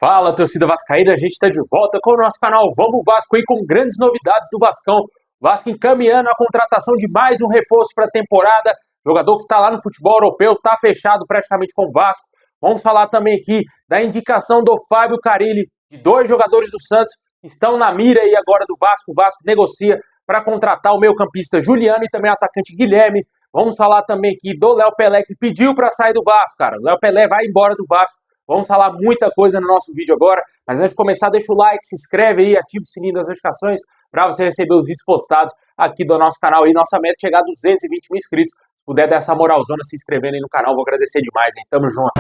Fala, torcida vascaína, a gente está de volta com o nosso canal Vamos Vasco aí com grandes novidades do Vascão. Vasco encaminhando a contratação de mais um reforço para a temporada. Jogador que está lá no futebol europeu, está fechado praticamente com o Vasco. Vamos falar também aqui da indicação do Fábio Carille, de dois jogadores do Santos que estão na mira aí agora do Vasco. O Vasco negocia para contratar o meio-campista Juliano e também o atacante Guilherme. Vamos falar também aqui do Léo Pelé, que pediu para sair do Vasco, cara. O Léo Pelé vai embora do Vasco. Vamos falar muita coisa no nosso vídeo agora, mas antes de começar, deixa o like, se inscreve aí, ativa o sininho das notificações para você receber os vídeos postados aqui do nosso canal. E nossa meta é chegar a 220 mil inscritos. Se puder dar essa moralzona se inscrevendo aí no canal, vou agradecer demais, hein? Tamo junto!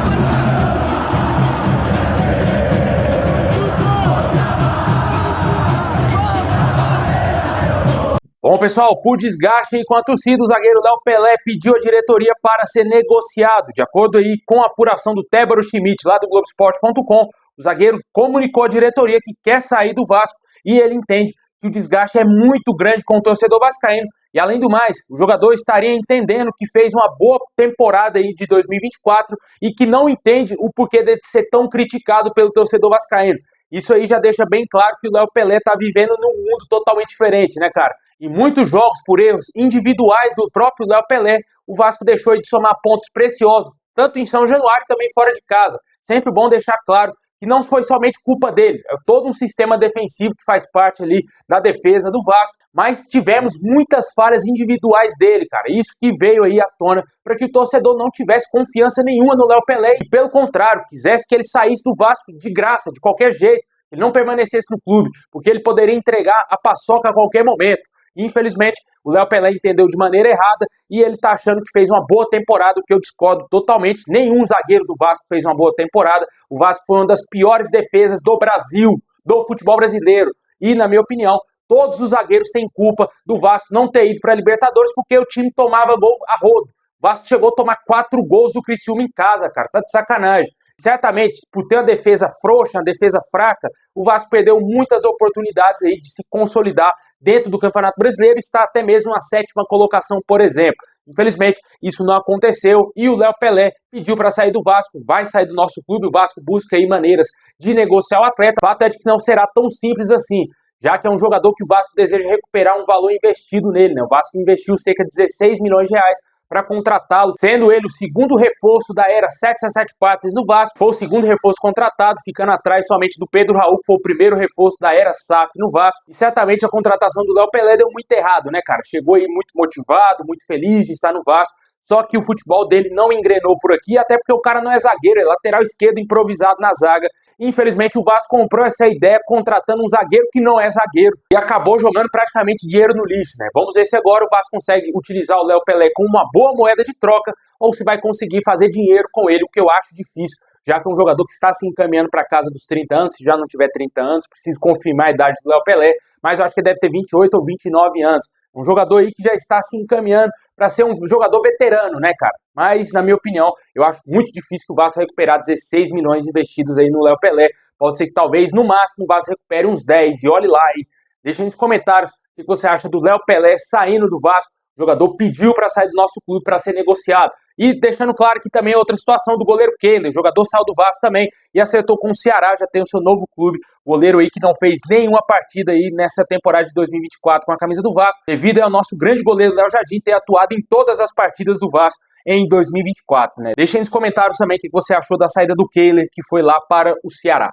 Bom, pessoal, por desgaste aí com a torcida, o zagueiro Léo Pelé pediu a diretoria para ser negociado. De acordo aí com a apuração do Tébaro Schmidt, lá do Globoesporte.com, o zagueiro comunicou à diretoria que quer sair do Vasco e ele entende que o desgaste é muito grande com o torcedor vascaíno. E além do mais, o jogador estaria entendendo que fez uma boa temporada aí de 2024 e que não entende o porquê de ser tão criticado pelo torcedor vascaíno. Isso aí já deixa bem claro que o Léo Pelé tá vivendo num mundo totalmente diferente, né, cara? Em muitos jogos, por erros individuais do próprio Léo Pelé, o Vasco deixou de somar pontos preciosos, tanto em São Januário também fora de casa. Sempre bom deixar claro que não foi somente culpa dele, é todo um sistema defensivo que faz parte ali da defesa do Vasco, mas tivemos muitas falhas individuais dele, cara. Isso que veio aí à tona para que o torcedor não tivesse confiança nenhuma no Léo Pelé e, pelo contrário, quisesse que ele saísse do Vasco de graça, de qualquer jeito, ele não permanecesse no clube, porque ele poderia entregar a paçoca a qualquer momento. Infelizmente, o Léo Pelé entendeu de maneira errada e ele tá achando que fez uma boa temporada, o que eu discordo totalmente. Nenhum zagueiro do Vasco fez uma boa temporada. O Vasco foi uma das piores defesas do Brasil, do futebol brasileiro. E, na minha opinião, todos os zagueiros têm culpa do Vasco não ter ido para a Libertadores porque o time tomava gol a rodo. O Vasco chegou a tomar 4 gols do Criciúma em casa, cara. Tá de sacanagem. Certamente, por ter uma defesa frouxa, uma defesa fraca, o Vasco perdeu muitas oportunidades aí de se consolidar dentro do Campeonato Brasileiro e está até mesmo na 7ª colocação, por exemplo. Infelizmente, isso não aconteceu e o Léo Pelé pediu para sair do Vasco, vai sair do nosso clube. O Vasco busca aí maneiras de negociar o atleta. O fato é de que não será tão simples assim, já que é um jogador que o Vasco deseja recuperar um valor investido nele, né? O Vasco investiu cerca de 16 milhões de reais para contratá-lo, sendo ele o segundo reforço da era 774 no Vasco. Foi o segundo reforço contratado, ficando atrás somente do Pedro Raul, que foi o primeiro reforço da era SAF no Vasco. E certamente a contratação do Léo Pelé deu muito errado, né, cara? Chegou aí muito motivado, muito feliz de estar no Vasco, só que o futebol dele não engrenou por aqui, até porque o cara não é zagueiro, é lateral esquerdo improvisado na zaga. Infelizmente, o Vasco comprou essa ideia contratando um zagueiro que não é zagueiro e acabou jogando praticamente dinheiro no lixo, né? Vamos ver se agora o Vasco consegue utilizar o Léo Pelé como uma boa moeda de troca ou se vai conseguir fazer dinheiro com ele, o que eu acho difícil, já que é um jogador que está se encaminhando para casa dos 30 anos, se já não tiver 30 anos, preciso confirmar a idade do Léo Pelé, mas eu acho que ele deve ter 28 ou 29 anos. Um jogador aí que já está se encaminhando para ser um jogador veterano, né, cara? Mas, na minha opinião, eu acho muito difícil que o Vasco recuperar 16 milhões investidos aí no Léo Pelé. Pode ser que talvez, no máximo, o Vasco recupere uns 10. E olhe lá aí. Deixa aí nos comentários o que você acha do Léo Pelé saindo do Vasco. O jogador pediu para sair do nosso clube para ser negociado. E deixando claro que também outra situação do goleiro Kehler. O jogador saiu do Vasco também e acertou com o Ceará, já tem o seu novo clube. Goleiro aí que não fez nenhuma partida aí nessa temporada de 2024 com a camisa do Vasco, devido ao nosso grande goleiro Léo Jardim ter atuado em todas as partidas do Vasco em 2024, né? Deixa aí nos comentários também o que você achou da saída do Kehler, que foi lá para o Ceará.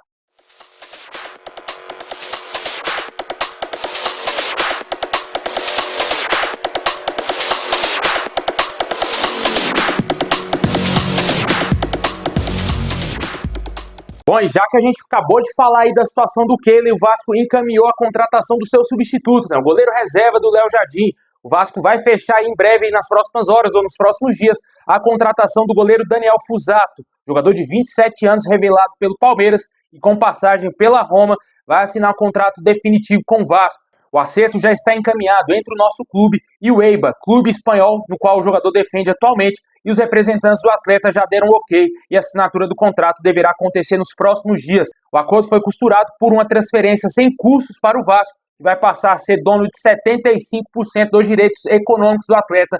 Bom, e já que a gente acabou de falar aí da situação do Kehler, o Vasco encaminhou a contratação do seu substituto, né? O goleiro reserva do Léo Jardim. O Vasco vai fechar em breve, nas próximas horas ou nos próximos dias, a contratação do goleiro Daniel Fusato, jogador de 27 anos, revelado pelo Palmeiras e com passagem pela Roma, vai assinar um contrato definitivo com o Vasco. O acerto já está encaminhado entre o nosso clube e o Eibar, clube espanhol no qual o jogador defende atualmente, e os representantes do atleta já deram ok e a assinatura do contrato deverá acontecer nos próximos dias. O acordo foi costurado por uma transferência sem custos para o Vasco, que vai passar a ser dono de 75% dos direitos econômicos do atleta,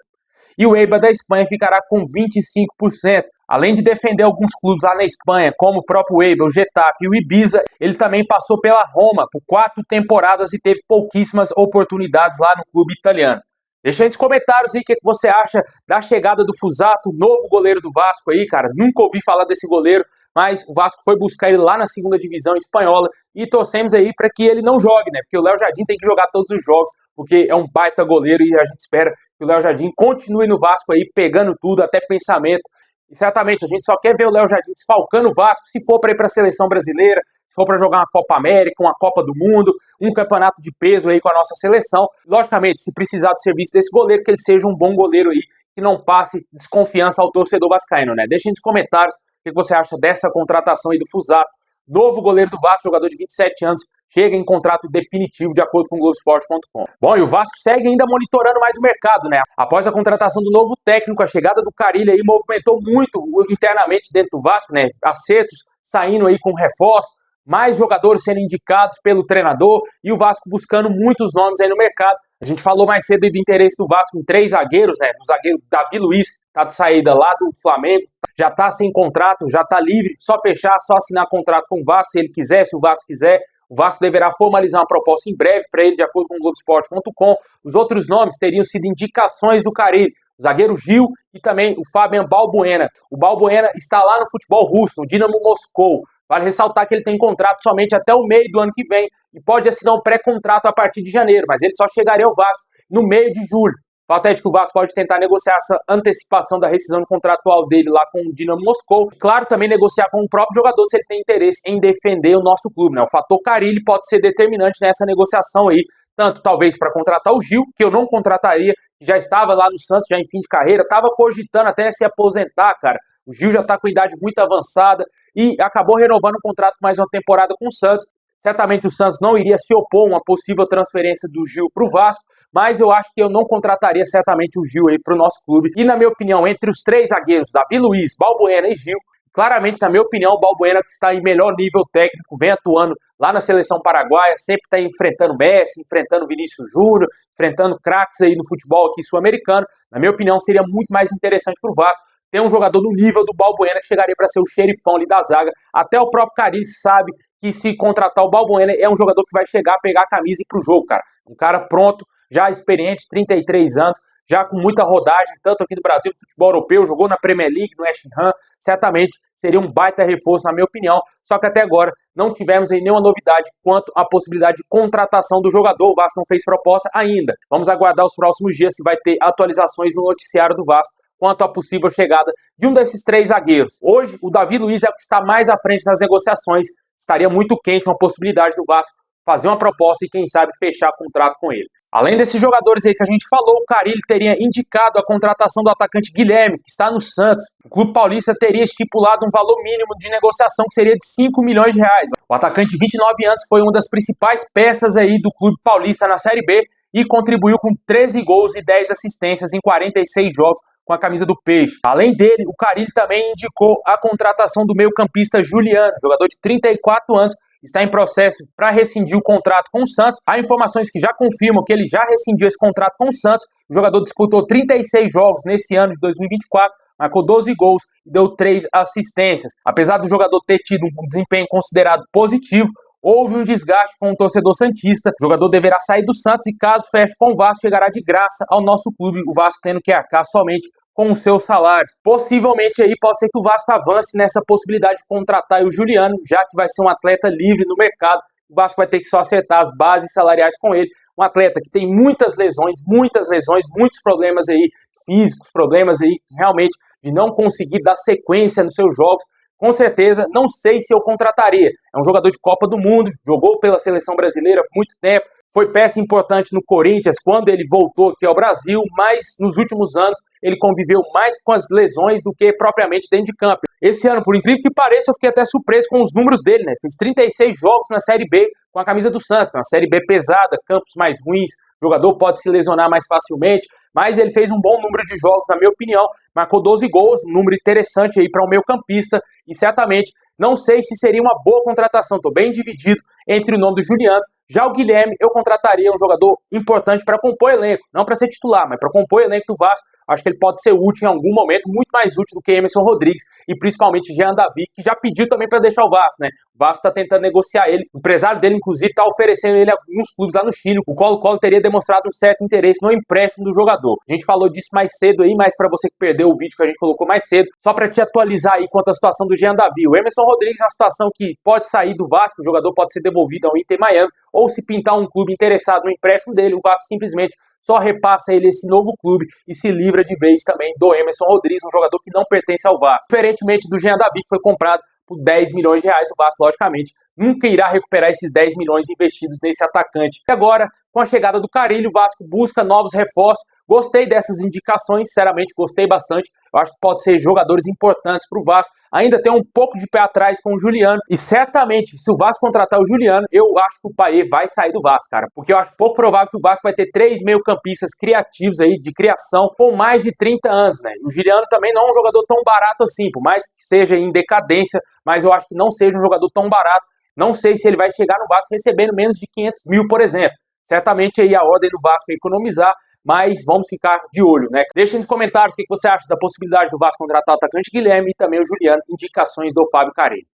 e o Eibar da Espanha ficará com 25%. Além de defender alguns clubes lá na Espanha, como o próprio Eibar, o Getafe e o Ibiza, ele também passou pela Roma por 4 temporadas e teve pouquíssimas oportunidades lá no clube italiano. Deixa aí nos comentários aí o que você acha da chegada do Fusato, novo goleiro do Vasco aí, cara. Nunca ouvi falar desse goleiro, mas o Vasco foi buscar ele lá na segunda divisão espanhola e torcemos aí para que ele não jogue, né? Porque o Léo Jardim tem que jogar todos os jogos, porque é um baita goleiro e a gente espera que o Léo Jardim continue no Vasco aí, pegando tudo, até pensamento. E certamente a gente só quer ver o Léo Jardim desfalcando o Vasco se for para ir para a seleção brasileira, se for para jogar uma Copa América, uma Copa do Mundo, um campeonato de peso aí com a nossa seleção. Logicamente, se precisar do serviço desse goleiro, que ele seja um bom goleiro aí, que não passe desconfiança ao torcedor vascaíno, né? Deixem nos comentários o que você acha dessa contratação aí do Fusato, novo goleiro do Vasco, jogador de 27 anos, chega em contrato definitivo, de acordo com o Globoesporte.com. Bom, e o Vasco segue ainda monitorando mais o mercado, né? Após a contratação do novo técnico, a chegada do Carille aí movimentou muito internamente dentro do Vasco, né? Acertos saindo aí com reforço, mais jogadores sendo indicados pelo treinador e o Vasco buscando muitos nomes aí no mercado. A gente falou mais cedo do interesse do Vasco em 3 zagueiros, né? O zagueiro Davi Luiz, que tá de saída lá do Flamengo, já tá sem contrato, já tá livre, só fechar, só assinar contrato com o Vasco se ele quiser, se o Vasco quiser. O Vasco deverá formalizar uma proposta em breve para ele, de acordo com o Globoesporte.com. Os outros nomes teriam sido indicações do Carille, o zagueiro Gil e também o Fabian Balbuena. O Balbuena está lá no futebol russo, no Dinamo Moscou. Vale ressaltar que ele tem contrato somente até o meio do ano que vem e pode assinar um pré-contrato a partir de janeiro, mas ele só chegaria ao Vasco no meio de julho. Fato é de que o Vasco pode tentar negociar essa antecipação da rescisão contratual dele lá com o Dinamo Moscou. E, claro, também negociar com o próprio jogador se ele tem interesse em defender o nosso clube, né? O fator Carille pode ser determinante nessa negociação aí, tanto talvez para contratar o Gil, que eu não contrataria, que já estava lá no Santos, já em fim de carreira, estava cogitando até se aposentar, cara. O Gil já está com idade muito avançada e acabou renovando o contrato mais uma temporada com o Santos. Certamente o Santos não iria se opor a uma possível transferência do Gil para o Vasco, mas eu acho que eu não contrataria certamente o Gil aí para o nosso clube. E na minha opinião, entre os 3 zagueiros, Davi Luiz, Balbuena e Gil, claramente, na minha opinião, o Balbuena que está em melhor nível técnico, vem atuando lá na seleção paraguaia, sempre está enfrentando Messi, enfrentando Vinícius Júnior, enfrentando craques aí no futebol aqui sul-americano. Na minha opinião, seria muito mais interessante para o Vasco ter um jogador do nível do Balbuena que chegaria para ser o xerifão ali da zaga. Até o próprio Carille sabe que se contratar o Balbuena é um jogador que vai chegar, pegar a camisa e ir pro jogo, cara. Um cara pronto, já experiente, 33 anos, já com muita rodagem, tanto aqui do Brasil, no futebol europeu, jogou na Premier League, no West Ham, certamente seria um baita reforço, na minha opinião. Só que até agora não tivemos aí nenhuma novidade quanto à possibilidade de contratação do jogador. O Vasco não fez proposta ainda. Vamos aguardar os próximos dias se vai ter atualizações no noticiário do Vasco quanto à possível chegada de um desses 3 zagueiros. Hoje, o Davi Luiz é o que está mais à frente nas negociações. Estaria muito quente uma possibilidade do Vasco fazer uma proposta e, quem sabe, fechar contrato com ele. Além desses jogadores aí que a gente falou, o Carille teria indicado a contratação do atacante Guilherme, que está no Santos. O clube paulista teria estipulado um valor mínimo de negociação que seria de 5 milhões de reais. O atacante de 29 anos foi uma das principais peças aí do clube paulista na Série B e contribuiu com 13 gols e 10 assistências em 46 jogos com a camisa do Peixe. Além dele, o Carille também indicou a contratação do meio-campista Juliano, jogador de 34 anos, está em processo para rescindir o contrato com o Santos. Há informações que já confirmam que ele já rescindiu esse contrato com o Santos. O jogador disputou 36 jogos nesse ano de 2024, marcou 12 gols e deu 3 assistências. Apesar do jogador ter tido um desempenho considerado positivo, houve um desgaste com o torcedor santista. O jogador deverá sair do Santos e, caso feche com o Vasco, chegará de graça ao nosso clube, o Vasco tendo que arcar somente com os seus salários. Possivelmente aí pode ser que o Vasco avance nessa possibilidade de contratar o Juliano, já que vai ser um atleta livre no mercado. O Vasco vai ter que só acertar as bases salariais com ele. Um atleta que tem muitas lesões, muitos problemas aí físicos, problemas aí realmente de não conseguir dar sequência nos seus jogos. Com certeza, não sei se eu contrataria. É um jogador de Copa do Mundo, jogou pela seleção brasileira por muito tempo, foi peça importante no Corinthians quando ele voltou aqui ao Brasil, mas nos últimos anos ele conviveu mais com as lesões do que propriamente dentro de campo. Esse ano, por incrível que pareça, eu fiquei até surpreso com os números dele, né? Fez 36 jogos na Série B com a camisa do Santos, uma Série B pesada, campos mais ruins, o jogador pode se lesionar mais facilmente, mas ele fez um bom número de jogos, na minha opinião, marcou 12 gols, um número interessante aí para um meio-campista, e certamente não sei se seria uma boa contratação, estou bem dividido entre o nome do Juliano. Já o Guilherme, eu contrataria um jogador importante para compor elenco, não para ser titular, mas para compor elenco do Vasco. acho que ele pode ser útil em algum momento, muito mais útil do que Emerson Rodrigues e principalmente Jean David, que já pediu também para deixar o Vasco, né? O Vasco está tentando negociar ele, o empresário dele, inclusive, está oferecendo ele a alguns clubes lá no Chile. O Colo-Colo teria demonstrado um certo interesse no empréstimo do jogador. A gente falou disso mais cedo aí, mas para você que perdeu o vídeo que a gente colocou mais cedo, só para te atualizar aí quanto à situação do Jean David. O Emerson Rodrigues é uma situação que pode sair do Vasco, o jogador pode ser devolvido ao Inter Miami, ou se pintar um clube interessado no empréstimo dele, o Vasco simplesmente só repassa ele esse novo clube e se livra de vez também do Emerson Rodrigues, um jogador que não pertence ao Vasco. Diferentemente do Jean David, que foi comprado por 10 milhões de reais, o Vasco, logicamente, nunca irá recuperar esses 10 milhões investidos nesse atacante. E agora, com a chegada do Carille, o Vasco busca novos reforços. Gostei dessas indicações, sinceramente, gostei bastante. Eu acho que pode ser jogadores importantes para o Vasco. Ainda tem um pouco de pé atrás com o Juliano. E certamente, se o Vasco contratar o Juliano, eu acho que o Payet vai sair do Vasco, cara. Porque eu acho pouco provável que o Vasco vai ter 3 meio-campistas criativos aí, de criação, com mais de 30 anos, né? O Juliano também não é um jogador tão barato assim, por mais que seja em decadência, mas eu acho que não seja um jogador tão barato. Não sei se ele vai chegar no Vasco recebendo menos de 500 mil, por exemplo. Certamente aí a ordem do Vasco é economizar, mas vamos ficar de olho, né? Deixa nos comentários o que você acha da possibilidade do Vasco contratar o atacante Guilherme e também o Juliano, indicações do Fábio Carille.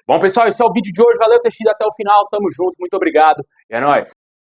Bom, pessoal, esse é o vídeo de hoje. Valeu ter assistido até o final. Tamo junto, muito obrigado. E é nóis.